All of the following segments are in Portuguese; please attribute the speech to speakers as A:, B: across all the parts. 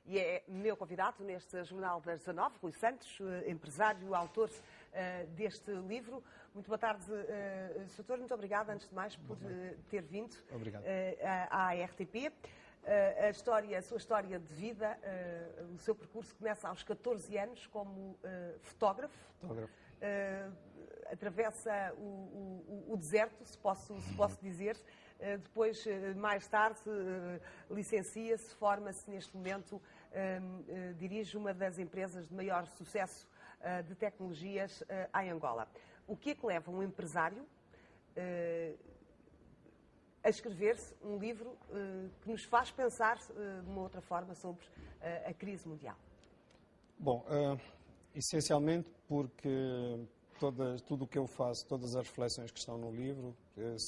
A: e é meu convidado neste Jornal das 19, Rui Santos, empresário, autor deste livro. Muito boa tarde, Sr. Muito obrigada, antes de mais, por ter vindo à RTP. A sua história de vida, o seu percurso começa aos 14 anos como fotógrafo. Atravessa o deserto, se posso dizer. Depois, mais tarde, licencia-se, forma-se neste momento, dirige uma das empresas de maior sucesso de tecnologias em Angola. O que é que leva um empresário a escrever-se um livro que nos faz pensar de uma outra forma sobre a crise mundial?
B: Bom, essencialmente porque tudo o que eu faço, todas as reflexões que estão no livro,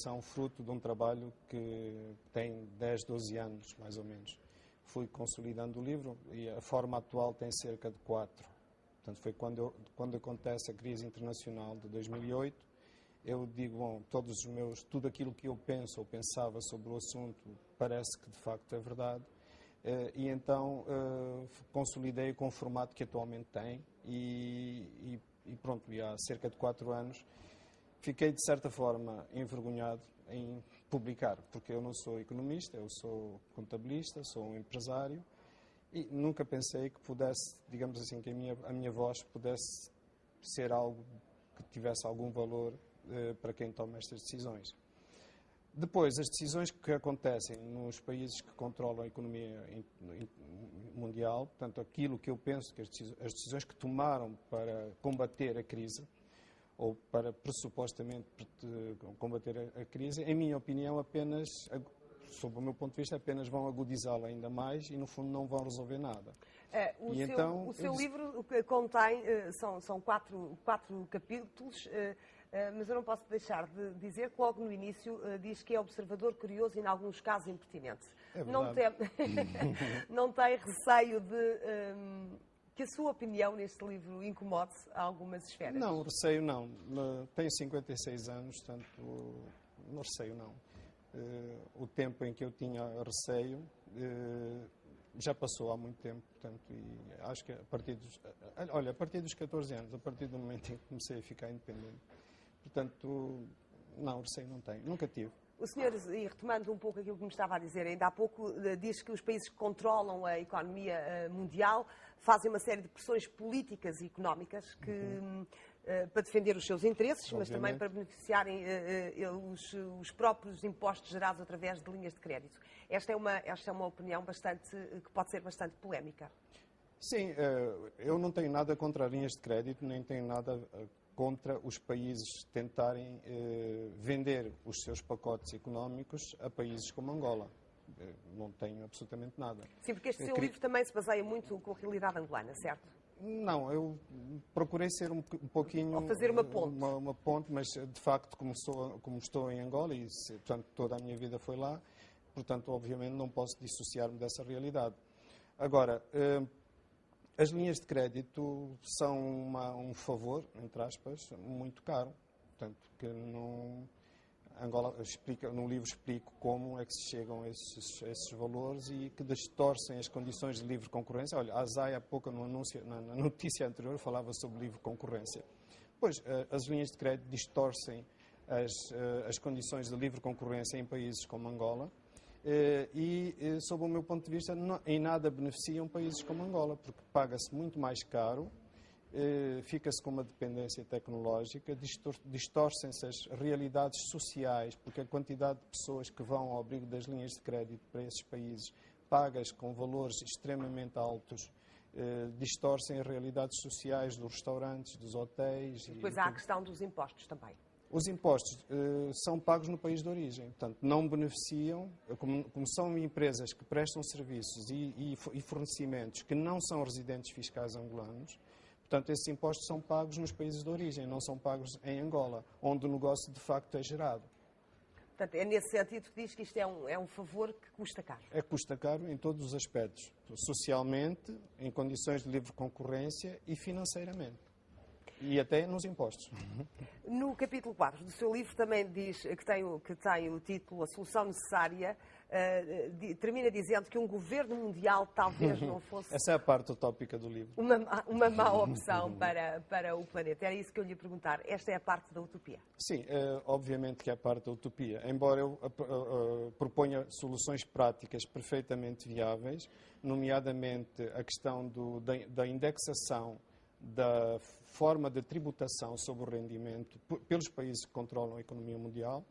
B: são fruto de um trabalho que tem 10, 12 anos, mais ou menos. Fui consolidando o livro e a forma atual tem cerca de 4. Portanto, foi quando acontece a crise internacional de 2008, eu digo, bom, tudo aquilo que eu penso ou pensava sobre o assunto parece que de facto é verdade. E então consolidei com o formato que atualmente tem e pronto, e há cerca de 4 anos fiquei de certa forma envergonhado em publicar, porque eu não sou economista, eu sou contabilista, sou um empresário e nunca pensei que pudesse, digamos assim, que a minha voz pudesse ser algo que tivesse algum valor para quem toma estas decisões. Depois, as decisões que acontecem nos países que controlam a economia mundial, portanto, aquilo que eu penso que as decisões que tomaram para combater a crise, ou para pressupostamente combater a crise, em minha opinião, apenas, sob o meu ponto de vista, apenas vão agudizá-la ainda mais e, no fundo, não vão resolver nada.
A: O seu livro contém, são quatro capítulos, mas eu não posso deixar de dizer que logo no início diz que é observador, curioso e, em alguns casos, impertinente.
B: É verdade.
A: Não tem receio de que a sua opinião neste livro incomode algumas esferas?
B: Não, receio não. Tenho 56 anos, portanto, não receio não. O tempo em que eu tinha receio já passou há muito tempo, portanto, e acho que a partir dos 14 anos, a partir do momento em que comecei a ficar independente, portanto, não, receio não tenho, nunca tive.
A: O senhor, e retomando um pouco aquilo que me estava a dizer ainda há pouco, diz que os países que controlam a economia mundial fazem uma série de pressões políticas e económicas para defender os seus interesses, mas também para beneficiarem os próprios impostos gerados através de linhas de crédito. Esta é uma opinião que pode ser bastante polémica.
B: Sim, eu não tenho nada contra linhas de crédito, nem tenho nada contra os países tentarem vender os seus pacotes económicos a países como Angola. Não tenho absolutamente nada.
A: Sim, porque este seu livro também se baseia muito com a realidade angolana, certo?
B: Não, eu procurei ser um pouquinho...
A: Ou fazer uma ponte.
B: Uma ponte, mas de facto, como estou em Angola e portanto, toda a minha vida foi lá, portanto, obviamente, não posso dissociar-me dessa realidade. Agora, as linhas de crédito são um favor, entre aspas, muito caro. Portanto, que não... Angola no livro explico como é que se chegam a esses valores e que distorcem as condições de livre concorrência. Olha, a ASAI há pouco na notícia anterior falava sobre livre concorrência. Pois, as linhas de crédito distorcem as condições de livre concorrência em países como Angola e, sob o meu ponto de vista, em nada beneficiam países como Angola, porque paga-se muito mais caro, fica-se com uma dependência tecnológica, distorcem-se as realidades sociais, porque a quantidade de pessoas que vão ao abrigo das linhas de crédito para esses países, pagas com valores extremamente altos, distorcem as realidades sociais dos restaurantes, dos hotéis.
A: E depois há a questão dos impostos também.
B: Os impostos são pagos no país de origem, portanto, não beneficiam, como são empresas que prestam serviços e fornecimentos que não são residentes fiscais angolanos. Portanto, esses impostos são pagos nos países de origem, não são pagos em Angola, onde o negócio de facto é gerado.
A: Portanto, é nesse sentido que diz que isto é um favor que custa caro.
B: É que custa caro em todos os aspectos, socialmente, em condições de livre concorrência e financeiramente. E até nos impostos.
A: No capítulo 4 do seu livro também diz que tem o título A Solução Necessária termina dizendo que um governo mundial talvez não fosse
B: Essa é a parte utópica do livro.
A: uma má opção para o planeta. Era isso que eu lhe ia perguntar. Esta é a parte da utopia?
B: Sim, obviamente que é a parte da utopia. Embora eu proponha soluções práticas perfeitamente viáveis, nomeadamente a questão da indexação da forma de tributação sobre o rendimento pelos países que controlam a economia mundial,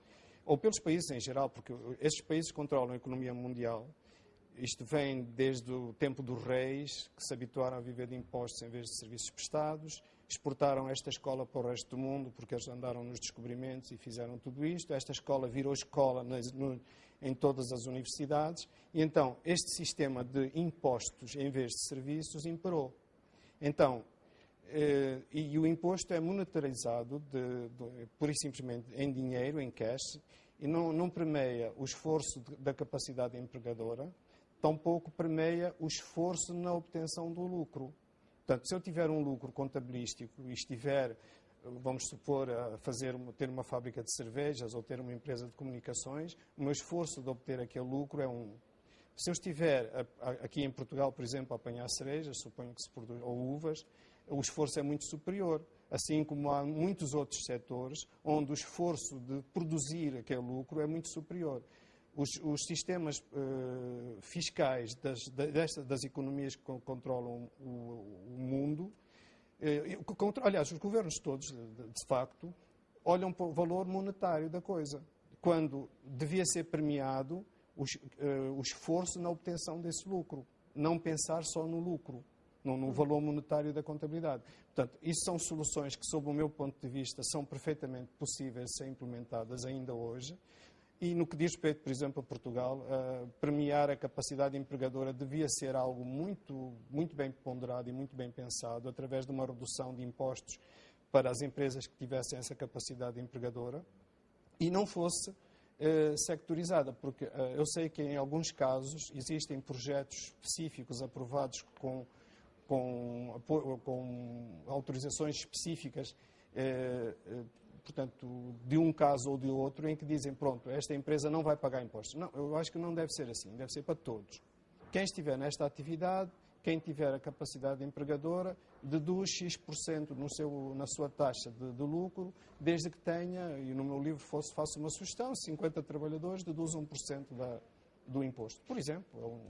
B: ou pelos países em geral, porque esses países que controlam a economia mundial, isto vem desde o tempo dos reis, que se habituaram a viver de impostos em vez de serviços prestados, exportaram esta escola para o resto do mundo, porque eles andaram nos descobrimentos e fizeram tudo isto. Esta escola virou escola em todas as universidades, e então este sistema de impostos em vez de serviços imperou. Então, e o imposto é monetarizado pura e simplesmente em dinheiro, em cash, e não premia o esforço da capacidade empregadora, tampouco premia o esforço na obtenção do lucro. Portanto, se eu tiver um lucro contabilístico e estiver, vamos supor, ter uma fábrica de cervejas ou ter uma empresa de comunicações, o meu esforço de obter aquele lucro é um. Se eu estiver aqui em Portugal, por exemplo, a apanhar cerejas, suponho que se produz, ou uvas, o esforço é muito superior, assim como há muitos outros setores onde o esforço de produzir aquele lucro é muito superior. Os sistemas fiscais das economias que controlam o mundo, aliás, os governos todos, de facto, olham para o valor monetário da coisa, quando devia ser premiado o esforço na obtenção desse lucro, não pensar só no lucro, no valor monetário da contabilidade. Portanto, isso são soluções que, sob o meu ponto de vista, são perfeitamente possíveis de ser implementadas ainda hoje. E no que diz respeito, por exemplo, a Portugal, premiar a capacidade empregadora devia ser algo muito, muito bem ponderado e muito bem pensado, através de uma redução de impostos para as empresas que tivessem essa capacidade empregadora e não fosse sectorizada, porque eu sei que em alguns casos existem projetos específicos aprovados com autorizações específicas, portanto, de um caso ou de outro, em que dizem, pronto, esta empresa não vai pagar impostos. Não, eu acho que não deve ser assim, deve ser para todos. Quem estiver nesta atividade, quem tiver a capacidade empregadora, deduz X% na sua taxa de lucro, desde que tenha, e no meu livro faço uma sugestão, 50 trabalhadores, deduz 1% do imposto. Por exemplo,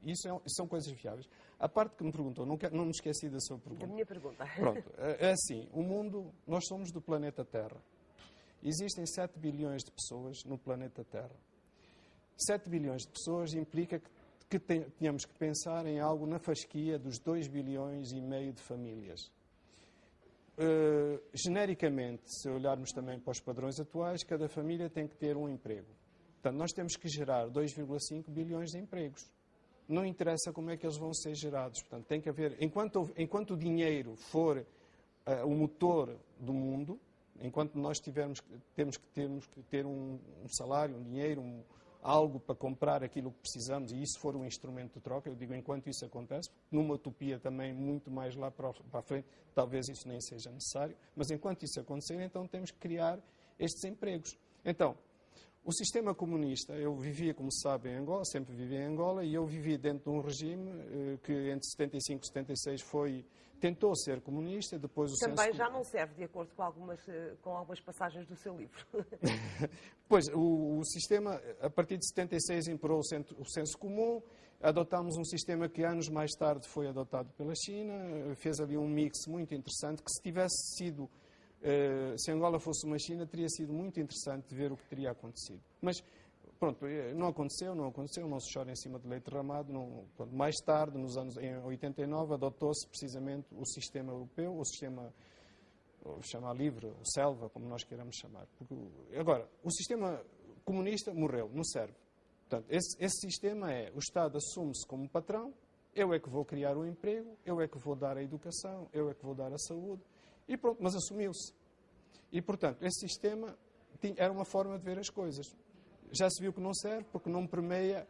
B: isso são coisas viáveis. A parte que me perguntou, não me esqueci da sua pergunta.
A: A minha pergunta.
B: Pronto, é assim, o mundo, nós somos do planeta Terra. Existem 7 bilhões de pessoas no planeta Terra. 7 bilhões de pessoas implica que tenhamos que pensar em algo na fasquia dos 2 bilhões e meio de famílias. Genericamente, se olharmos também para os padrões atuais, cada família tem que ter um emprego. Portanto, nós temos que gerar 2,5 bilhões de empregos. Não interessa como é que eles vão ser gerados. Portanto, tem que haver, enquanto o dinheiro for o motor do mundo, enquanto nós temos que ter um salário, um dinheiro, algo para comprar aquilo que precisamos, e isso for um instrumento de troca, eu digo enquanto isso acontece, numa utopia também muito mais lá para a frente, talvez isso nem seja necessário, mas enquanto isso acontecer, então temos que criar estes empregos. Então, o sistema comunista, eu vivia, como se sabe, em Angola, sempre vivi em Angola, e eu vivi dentro de um regime que entre 75 e 76 tentou ser comunista, depois o
A: Também já não serve, de acordo com algumas passagens do seu livro.
B: Pois, o sistema, a partir de 76, imperou o senso comum, adotámos um sistema que anos mais tarde foi adotado pela China, fez ali um mix muito interessante, que se tivesse sido... se Angola fosse uma China, teria sido muito interessante ver o que teria acontecido. Mas, pronto, não aconteceu, não se chora em cima de leite derramado. Pronto, mais tarde, em 89, adotou-se precisamente o sistema europeu, o sistema, chamar livre, o selva, como nós queiramos chamar. Agora, o sistema comunista morreu, não serve. Portanto, esse sistema o Estado assume-se como patrão, eu é que vou criar o emprego, eu é que vou dar a educação, eu é que vou dar a saúde. E pronto, mas assumiu-se. E, portanto, esse sistema era uma forma de ver as coisas. Já se viu que não serve, porque não permeia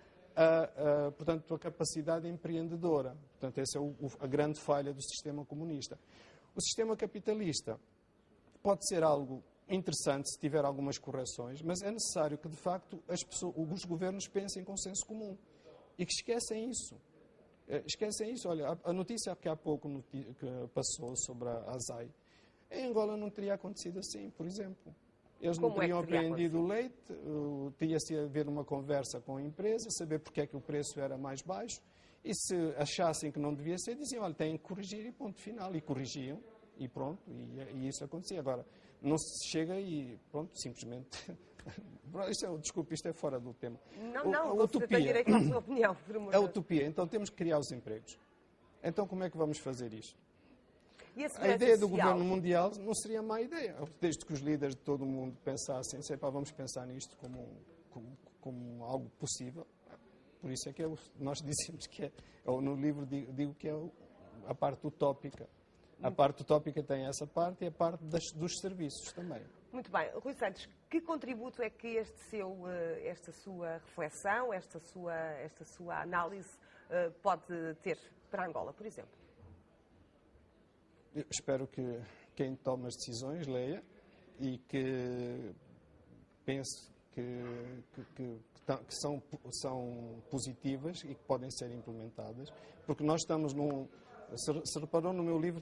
B: portanto, a capacidade empreendedora. Portanto, essa é a grande falha do sistema comunista. O sistema capitalista pode ser algo interessante se tiver algumas correções, mas é necessário que, de facto, os governos pensem com senso comum e que esquecem isso. Esquecem isso. Olha, a notícia que há pouco que passou sobre a Azai, em Angola não teria acontecido assim, por exemplo. Eles não teriam apreendido o leite, teria-se a haver uma conversa com a empresa, saber porque é que o preço era mais baixo, e se achassem que não devia ser, diziam, olha, têm que corrigir e ponto final. E corrigiam, e pronto, e isso acontecia. Agora, não se chega e pronto, simplesmente... Desculpe, isto é fora do tema.
A: Não, você tem direito à sua opinião.
B: A utopia, então temos que criar os empregos. Então como é que vamos fazer isto? A ideia do governo mundial não seria má ideia, desde que os líderes de todo o mundo pensassem, vamos pensar nisto como algo possível. Por isso é que nós dizemos que ou no livro digo que é a parte utópica. A parte utópica tem essa parte e a parte dos serviços também.
A: Muito bem. Rui Santos, que contributo é que esta sua reflexão, esta sua análise pode ter para Angola, por exemplo?
B: Eu espero que quem toma as decisões leia e que pense que são positivas e que podem ser implementadas, porque nós estamos Se reparou, no meu livro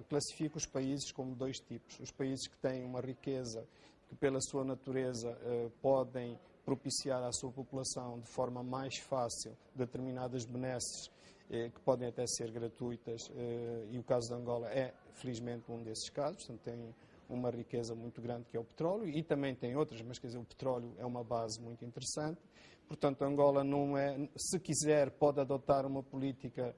B: classifico os países como dois tipos. Os países que têm uma riqueza que, pela sua natureza, podem propiciar à sua população de forma mais fácil determinadas benesses que podem até ser gratuitas, e o caso de Angola é, felizmente, um desses casos. Portanto, tem uma riqueza muito grande que é o petróleo, e também tem outras, mas quer dizer, o petróleo é uma base muito interessante. Portanto, Angola não é, se quiser, pode adotar uma política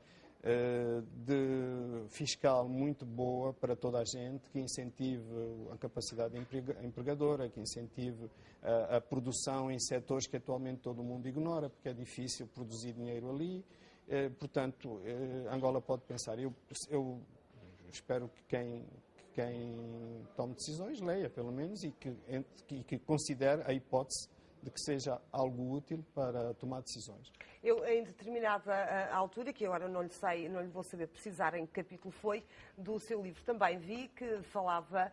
B: fiscal muito boa para toda a gente, que incentive a capacidade empregadora, que incentive a produção em setores que atualmente todo o mundo ignora, porque é difícil produzir dinheiro ali. Portanto, Angola pode pensar. Eu espero que quem tome decisões leia, pelo menos, e que considere a hipótese de que seja algo útil para tomar decisões.
A: Eu, em determinada altura, que agora não lhe vou saber precisar em que capítulo foi, do seu livro também vi que falava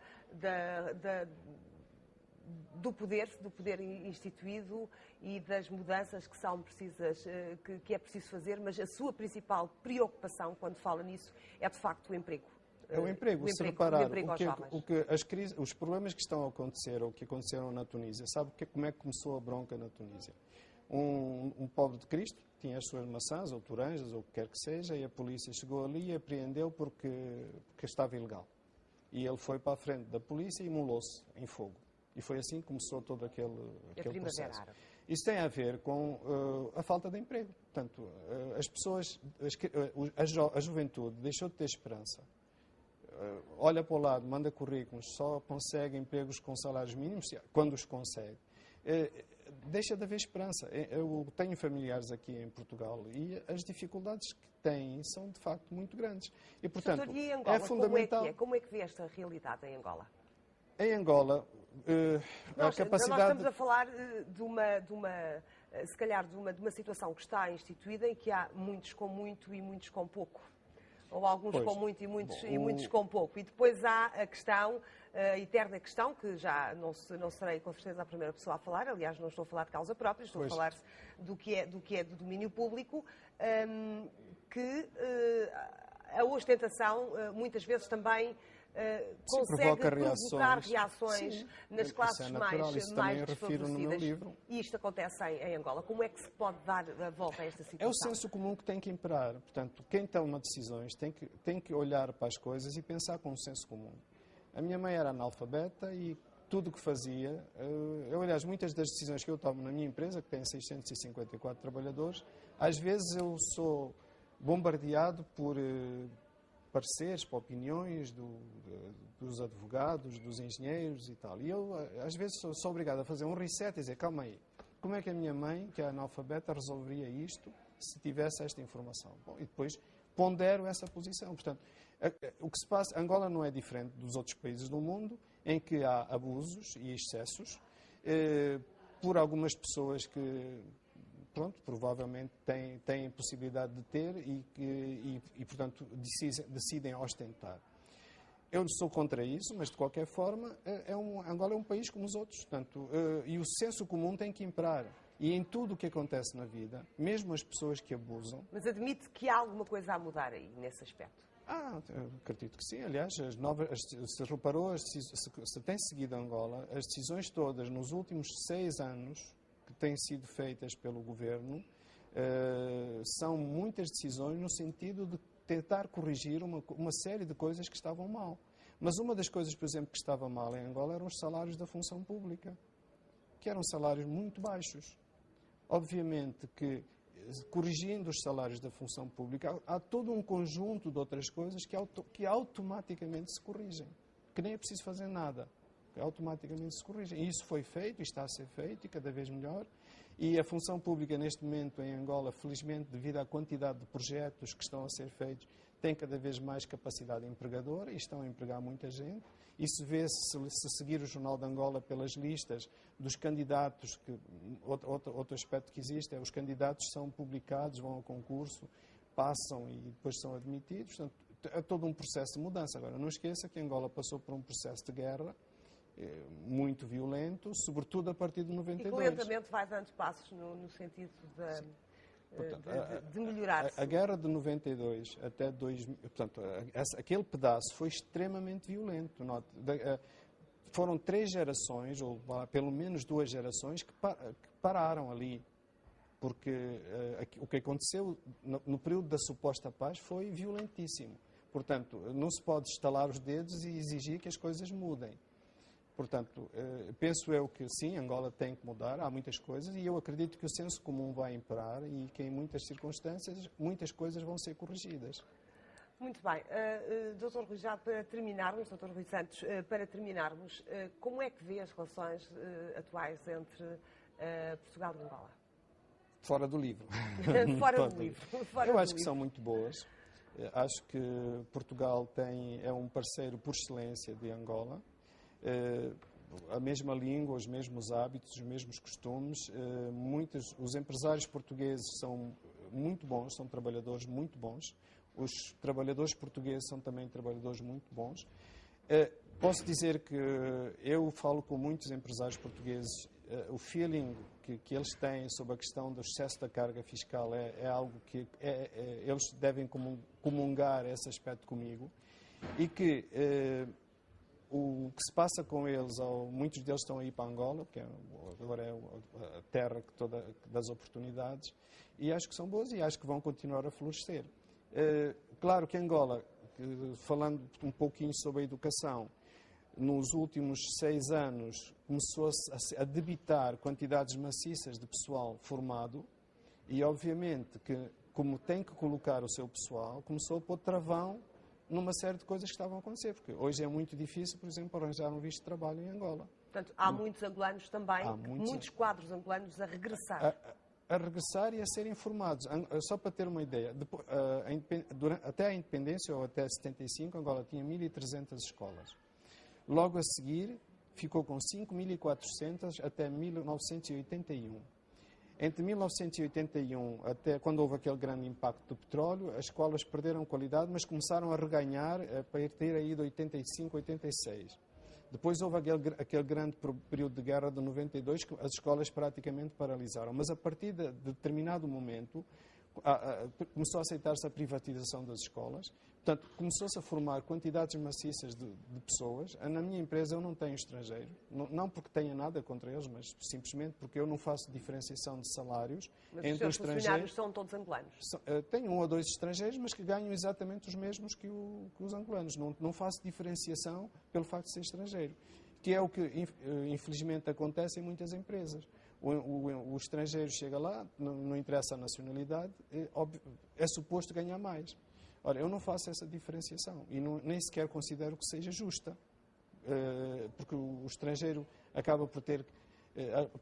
A: do poder instituído e das mudanças que são precisas, que é preciso fazer, mas a sua principal preocupação, quando fala nisso, é de facto o emprego.
B: É o emprego. Se reparar, os problemas que estão a acontecer ou que aconteceram na Tunísia, sabe como é que começou a bronca na Tunísia? Um pobre de Cristo tinha as suas maçãs ou toranjas ou o que quer que seja, e a polícia chegou ali e apreendeu porque estava ilegal. E ele foi para a frente da polícia e imolou-se em fogo. E foi assim que começou todo aquele processo. Isso tem a ver com a falta de emprego. Portanto, as pessoas, a juventude deixou de ter esperança. Olha para o lado, manda currículos, só consegue empregos com salários mínimos, quando os consegue. Deixa de haver esperança. Eu tenho familiares aqui em Portugal e as dificuldades que têm são, de facto, muito grandes. E, portanto,
A: e Angola,
B: é fundamental...
A: Como é que vê esta realidade em Angola?
B: Em Angola, a capacidade...
A: Nós estamos a falar se calhar, de uma situação que está instituída em que há muitos com muito e muitos com pouco. Ou alguns com muito e muitos com pouco. E depois há a questão, a eterna questão, que já não serei com certeza a primeira pessoa a falar, aliás não estou a falar de causa própria, estou a falar do que é do domínio público, que a ostentação muitas vezes também consegue provocar reações nas classes mais desfavorecidas. E isto acontece em Angola. Como é que se pode dar a volta a esta situação?
B: É o senso comum que tem que imperar. Portanto, quem toma decisões tem que olhar para as coisas e pensar com o senso comum. A minha mãe era analfabeta e tudo o que fazia... aliás, muitas das decisões que eu tomo na minha empresa, que tem 654 trabalhadores, às vezes eu sou bombardeado por... pareceres, para opiniões dos advogados, dos engenheiros e tal. E eu, às vezes, sou obrigado a fazer um reset e dizer, calma aí, como é que a minha mãe, que é analfabeta, resolveria isto se tivesse esta informação? Bom, e depois pondero essa posição. Portanto, o que se passa, Angola não é diferente dos outros países do mundo, em que há abusos e excessos por algumas pessoas que... provavelmente têm possibilidade de ter e portanto, decidem ostentar. Eu sou contra isso, mas de qualquer forma, Angola é um país como os outros. Portanto, e o senso comum tem que imperar. E em tudo o que acontece na vida, mesmo as pessoas que abusam...
A: Mas admite que há alguma coisa a mudar aí, nesse aspecto?
B: Eu acredito que sim. Aliás, se reparou, se tem seguido Angola, as decisões todas nos últimos 6 anos que têm sido feitas pelo governo são muitas decisões no sentido de tentar corrigir uma série de coisas que estavam mal. Mas uma das coisas, por exemplo, que estava mal em Angola eram os salários da função pública, que eram salários muito baixos. Obviamente que, corrigindo os salários da função pública, há todo um conjunto de outras coisas que automaticamente se corrigem, que nem é preciso fazer nada, que automaticamente se corrigem. E isso foi feito, e está a ser feito, e cada vez melhor. E a função pública, neste momento, em Angola, felizmente, devido à quantidade de projetos que estão a ser feitos, tem cada vez mais capacidade empregadora e estão a empregar muita gente. Isso vê-se, se seguir o Jornal de Angola pelas listas dos candidatos, outro aspecto que existe é os candidatos são publicados, vão ao concurso, passam e depois são admitidos. Portanto, é todo um processo de mudança. Agora, não esqueça que Angola passou por um processo de guerra muito violento, sobretudo a partir de 92.
A: E que lentamente vai dando passos no sentido de melhorar-se.
B: A guerra de 92 até 2000, portanto, aquele pedaço foi extremamente violento. Foram 3 gerações, ou pelo menos 2 gerações, que pararam ali. Porque o que aconteceu no período da suposta paz foi violentíssimo. Portanto, não se pode estalar os dedos e exigir que as coisas mudem. Portanto, penso eu que sim, Angola tem que mudar, há muitas coisas, e eu acredito que o senso comum vai imperar e que em muitas circunstâncias, muitas coisas vão ser corrigidas.
A: Muito bem. Dr. Rui, já para terminarmos, Dr. Rui Santos, para terminarmos, como é que vê as relações atuais entre Portugal e Angola?
B: Fora do livro.
A: Fora do livro.
B: Eu acho que são muito boas. Acho que Portugal é um parceiro por excelência de Angola. A mesma língua, os mesmos hábitos, os mesmos costumes. Os empresários portugueses são muito bons, são trabalhadores muito bons. Os trabalhadores portugueses são também trabalhadores muito bons. Posso dizer que eu falo com muitos empresários portugueses. O feeling que eles têm sobre a questão do excesso da carga fiscal é algo que eles devem comungar esse aspecto comigo. E que o que se passa com eles, muitos deles estão aí para Angola, que agora é a terra das oportunidades, e acho que são boas e acho que vão continuar a florescer. Claro que Angola, falando um pouquinho sobre a educação, nos últimos 6 anos começou a debitar quantidades maciças de pessoal formado e, obviamente, que como tem que colocar o seu pessoal, começou a pôr travão numa série de coisas que estavam a acontecer, porque hoje é muito difícil, por exemplo, arranjar um visto de trabalho em Angola.
A: Portanto, há muitos angolanos também, muitos quadros angolanos a regressar.
B: A regressar e a serem formados. Só para ter uma ideia, até a independência, ou até 75, Angola tinha 1.300 escolas. Logo a seguir, ficou com 5.400 até 1981. Entre 1981 até quando houve aquele grande impacto do petróleo, as escolas perderam qualidade, mas começaram a reganhar a partir aí de 85, 86. Depois houve aquele grande período de guerra de 92, que as escolas praticamente paralisaram. Mas a partir de determinado momento, começou a aceitar-se a privatização das escolas. Portanto, começou-se a formar quantidades maciças de pessoas. Na minha empresa eu não tenho estrangeiro, não porque tenha nada contra eles, mas simplesmente porque eu não faço diferenciação de salários entre os estrangeiros.
A: São todos angolanos?
B: Tenho 1 ou 2 estrangeiros, mas que ganham exatamente os mesmos que os angolanos. Não faço diferenciação pelo facto de ser estrangeiro, que é o que infelizmente acontece em muitas empresas. O estrangeiro chega lá, não interessa a nacionalidade, é suposto ganhar mais. Ora, eu não faço essa diferenciação e nem sequer considero que seja justa, porque o estrangeiro acaba por ter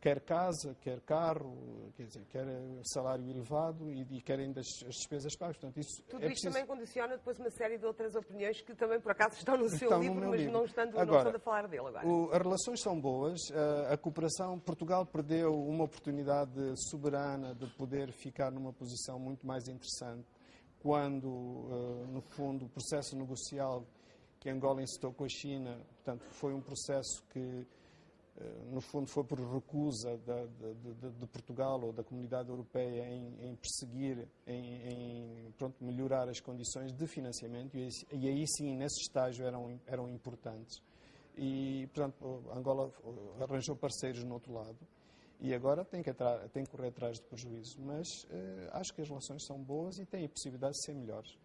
B: quer casa, quer carro, quer dizer, quer salário elevado e quer ainda as despesas pagas. Portanto,
A: tudo isto também condiciona depois uma série de outras opiniões que também por acaso estão no seu livro, mas
B: livro.
A: Não estando a falar dele agora.
B: As relações são boas, a cooperação, Portugal perdeu uma oportunidade soberana de poder ficar numa posição muito mais interessante quando, no fundo, o processo negocial que Angola incitou com a China. Portanto, foi um processo que, no fundo, foi por recusa de Portugal ou da Comunidade Europeia em perseguir, pronto, melhorar as condições de financiamento, e aí sim, nesse estágio, eram importantes. E, portanto, Angola arranjou parceiros no outro lado e agora tem que correr atrás de prejuízo. Mas acho que as relações são boas e têm a possibilidade de ser melhores.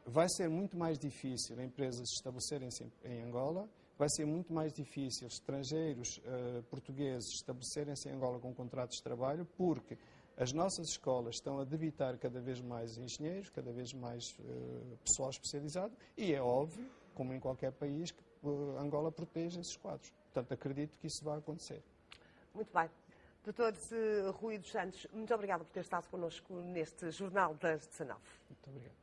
B: Vai ser muito mais difícil empresas estabelecerem-se em Angola, vai ser muito mais difícil estrangeiros portugueses estabelecerem-se em Angola com contratos de trabalho, porque as nossas escolas estão a debitar cada vez mais engenheiros, cada vez mais pessoal especializado, e é óbvio, como em qualquer país, que Angola protege esses quadros. Portanto, acredito que isso vai acontecer.
A: Muito bem. Dr. Rui dos Santos, muito obrigada por ter estado connosco neste Jornal das 19.
B: Muito obrigado.